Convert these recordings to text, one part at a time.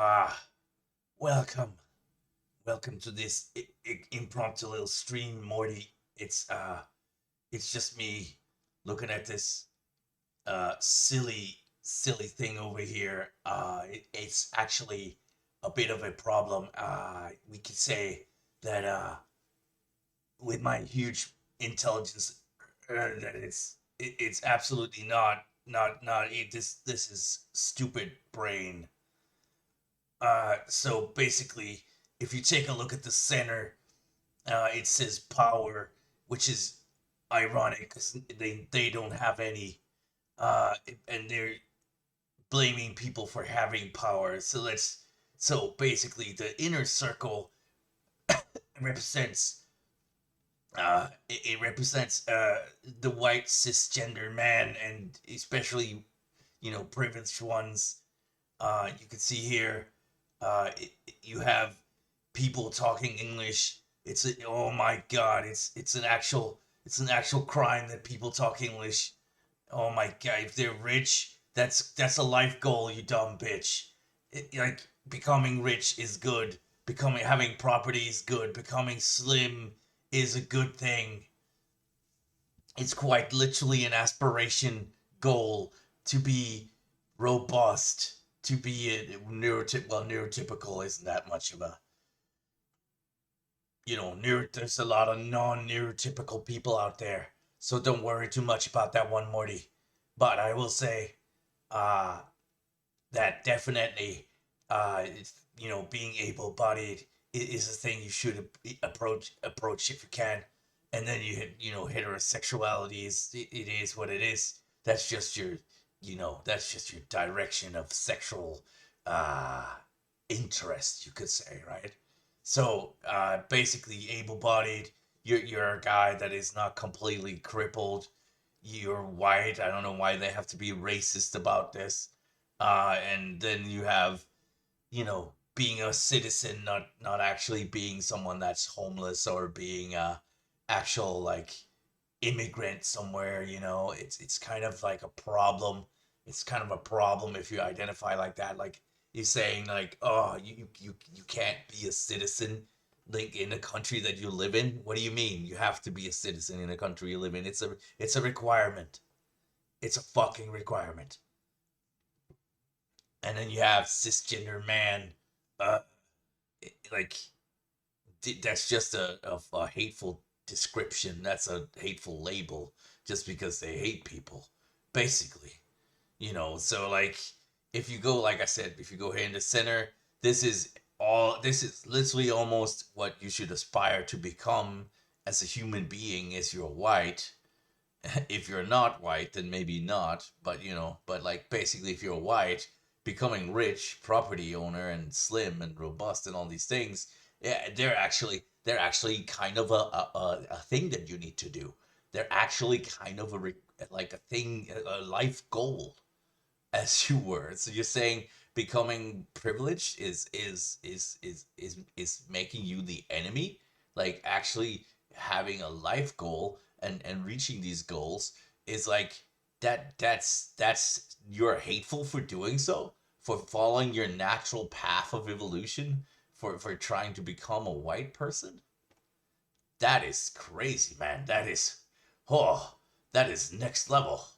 Ah, welcome. Welcome to this impromptu little stream, Morty. It's just me looking at this silly thing over here. It's actually a bit of a problem. We could say that with my huge intelligence, that it's absolutely not it, this is stupid brain. So basically, if you take a look at the center, it says power, which is ironic because they don't have any, and they're blaming people for having power. So basically, the inner circle represents it represents the white cisgender man, and especially privileged ones. You can see here, you have people talking English. Oh my god, it's an actual crime that people talk English. Oh my god, if they're rich, that's a life goal, you dumb bitch. Like becoming rich is good. Becoming having property is good. Becoming slim is a good thing. It's quite literally an aspiration goal to be robust, to be a neurotypical isn't that much of a there's a lot of non-neurotypical people out there, so don't worry too much about that one, Morty. But I will say, uh, that definitely, being able-bodied is a thing you should approach if you can. And then heterosexuality it is what it is. That's just your direction of sexual uh interest, you could say, right? So basically, able-bodied, you're a guy that is not completely crippled. You're white. I don't know why they have to be racist about this. And then you have, being a citizen, not actually being someone that's homeless or being a actual like immigrant somewhere. It's kind of like a problem. It's kind of a problem if you identify like that. Like you're saying like, oh, you can't be a citizen like in the country that you live in. What do you mean? You have to be a citizen in the country you live in. It's a requirement. It's a fucking requirement. And then you have cisgender man. Uh, like that's just a hateful description. That's a hateful label just because they hate people, basically. So like if you go, like I said, if you go here in the center, this is literally almost what you should aspire to become as a human being if you're white. If you're not white, then maybe not, but like basically if you're white, becoming rich, property owner, and slim and robust and all these things, yeah, they're actually kind of a thing that you need to do. They're actually kind of like a thing, a life goal, as you were. So you're saying becoming privileged is making you the enemy? Like actually having a life goal and reaching these goals is like that's you're hateful for doing so, for following your natural path of evolution, for trying to become a white person. That is crazy, man. That is next level.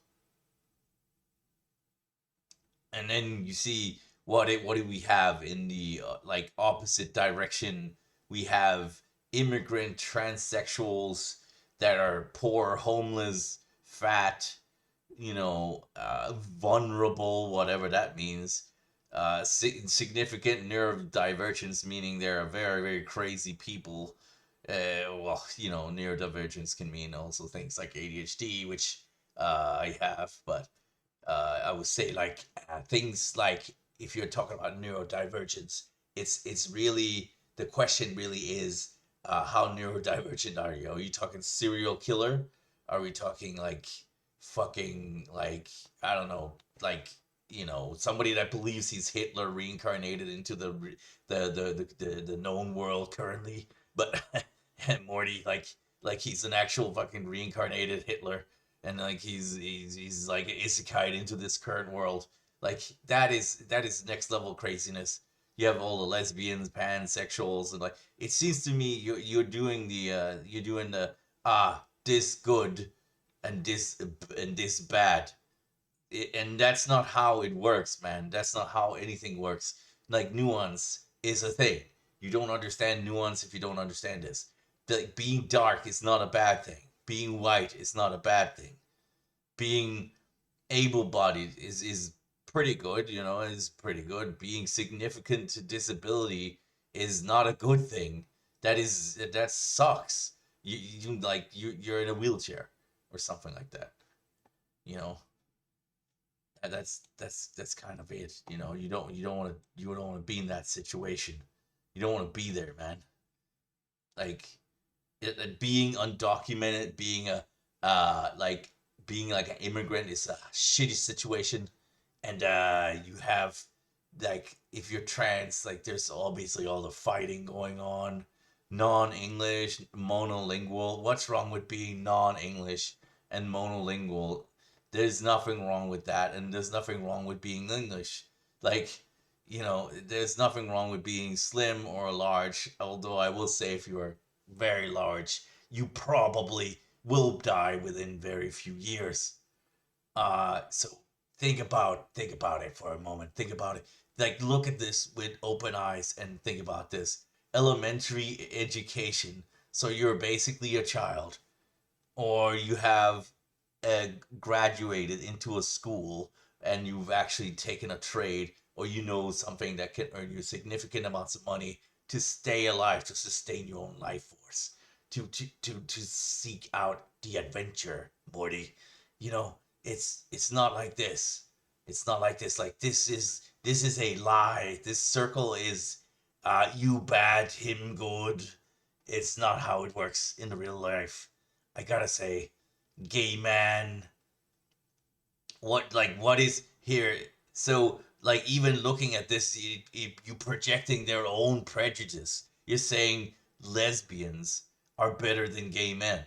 And then you see what do we have in the like opposite direction. We have immigrant transsexuals that are poor, homeless, fat, vulnerable, whatever that means. Significant neurodivergence, meaning they're very, very crazy people. Well, neurodivergence can mean also things like ADHD, which I have, but I would say like things like, if you're talking about neurodivergence, it's really, the question really is, how neurodivergent are you? Are you talking serial killer? Are we talking like fucking like, I don't know, like, somebody that believes he's Hitler reincarnated into the known world currently, but and Morty like he's an actual fucking reincarnated Hitler, and like he's like isekai into this current world. Like that is next level craziness. You have all the lesbians, pansexuals, and like it seems to me you're doing the this good and this bad. And that's not how it works, man. That's not how anything works. Like nuance is a thing. You don't understand nuance if you don't understand this. Being dark is not a bad thing. Being white is not a bad thing. Being able-bodied is pretty good, is pretty good. Being significant disability is not a good thing. That sucks. You're in a wheelchair or something like that. You know, that's kind of it. You don't want to be in that situation. You don't want to be there, man. Like being undocumented, like being like an immigrant is a shitty situation, and you have like if you're trans, like there's obviously all the fighting going on, non-English, monolingual. What's wrong with being non-English and monolingual? There's nothing wrong with that, and there's nothing wrong with being English. Like, there's nothing wrong with being slim or large. Although I will say, if you are very large, you probably will die within very few years. So think about it for a moment. Think about it. Like look at this with open eyes and think about this. Elementary education. So you're basically a child, or you have graduated into a school and you've actually taken a trade, or something that can earn you significant amounts of money to stay alive, to sustain your own life force, to seek out the adventure, Morty. You know, it's not like this. It's not like this. Like this is a lie. This circle is you bad, him good. It's not how it works in the real life. I gotta say, gay man, what is here? So like even looking at this, you projecting their own prejudice. You're saying lesbians are better than gay men,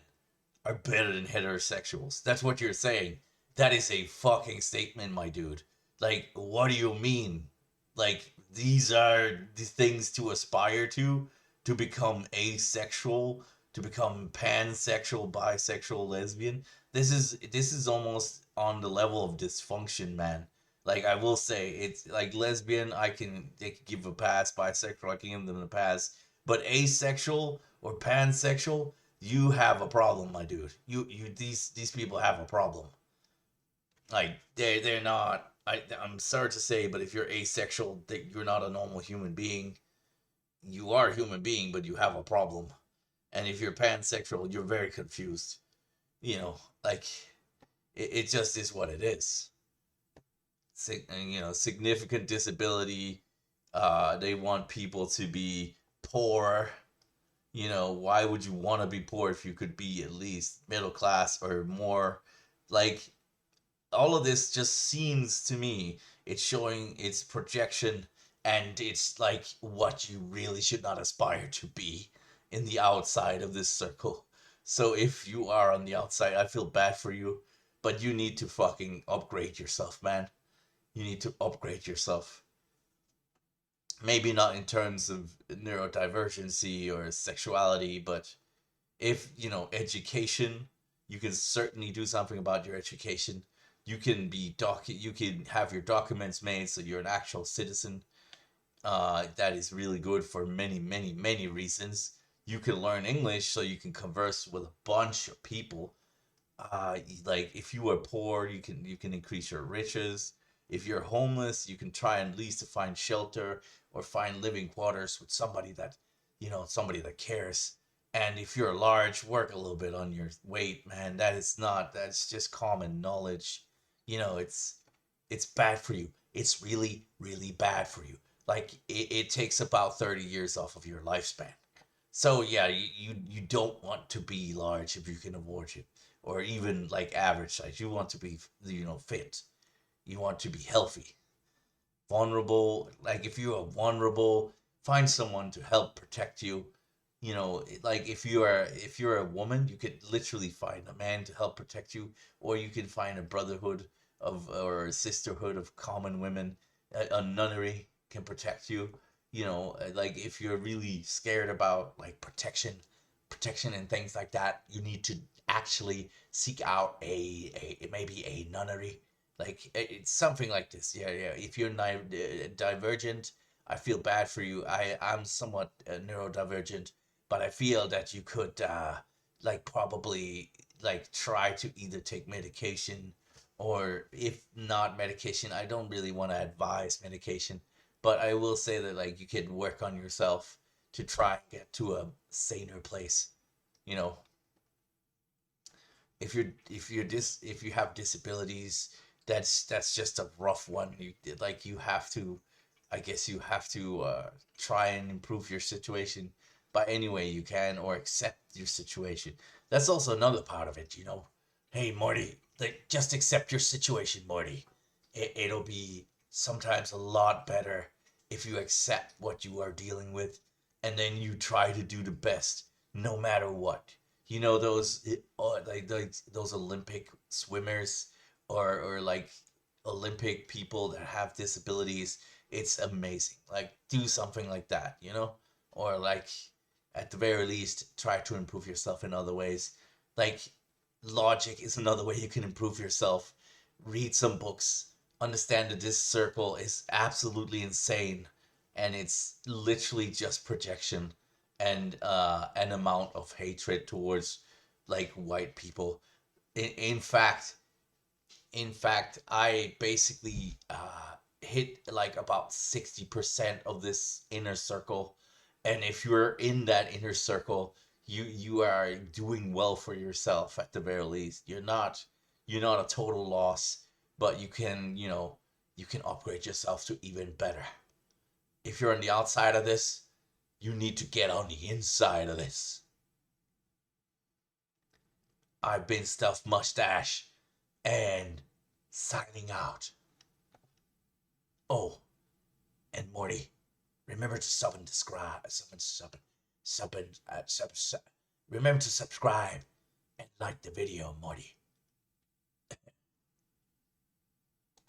are better than heterosexuals. That's what you're saying. That is a fucking statement, my dude. Like, what do you mean? Like, these are the things to aspire to become asexual, to become pansexual, bisexual, lesbian. This is almost on the level of dysfunction, man. Like I will say, it's like lesbian. They can give a pass. Bisexual, I can give them a pass. But asexual or pansexual, you have a problem, my dude. These people have a problem. Like they're not. I'm sorry to say, but if you're asexual, you're not a normal human being. You are a human being, but you have a problem. And if you're pansexual, you're very confused. Like it just is what it is. Significant disability. They want people to be poor. Why would you want to be poor if you could be at least middle class or more? Like all of this just seems to me it's showing its projection, and it's like what you really should not aspire to be in the outside of this circle. So if you are on the outside, I feel bad for you, but you need to fucking upgrade yourself, man. You need to upgrade yourself. Maybe not in terms of neurodivergency or sexuality, but if education, you can certainly do something about your education. You can have your documents made so you're an actual citizen. That is really good for many, many, many reasons. You can learn English so you can converse with a bunch of people. Like if you are poor, you can increase your riches. If you're homeless, you can try at least to find shelter or find living quarters with somebody that cares. And if you're large, work a little bit on your weight, man. That's just common knowledge. It's bad for you. It's really, really bad for you. Like it takes about 30 years off of your lifespan. So yeah, you don't want to be large if you can avoid it, or even like average size. You want to be fit. You want to be healthy. Vulnerable. Like if you are vulnerable, find someone to help protect you. Like if you're a woman, you could literally find a man to help protect you, or you can find a brotherhood or a sisterhood of common women. A nunnery can protect you. like if you're really scared about like protection and things like that, you need to actually seek out a maybe a nunnery. Like it's something like this. Yeah, yeah. If you're divergent, I feel bad for you. I'm somewhat neurodivergent, but I feel that you could like probably like try to either take medication, or if not medication, I don't really want to advise medication, but I will say that like you could work on yourself to try and get to a saner place. You know, if you have disabilities, that's just a rough one. You have to, I guess you have to try and improve your situation by any way you can, or accept your situation. That's also another part of it. Hey Morty, like just accept your situation, Morty. It'll be sometimes a lot better if you accept what you are dealing with, and then you try to do the best no matter what. Like those Olympic swimmers, or like Olympic people that have disabilities. It's amazing. Like do something like that. Or like at the very least try to improve yourself in other ways. Like logic is another way you can improve yourself. Read some books. Understand that this circle is absolutely insane, and it's literally just projection and an amount of hatred towards like white people. In fact, I basically hit like about 60% of this inner circle, and if you're in that inner circle, you are doing well for yourself at the very least. You're not a total loss, but you can upgrade yourself to even better. If you're on the outside of this, you need to get on the inside of this. I've been StealthMoustache, and signing out. Oh, and Morty, remember to sub and subscribe. Sub and remember to subscribe and like the video, Morty.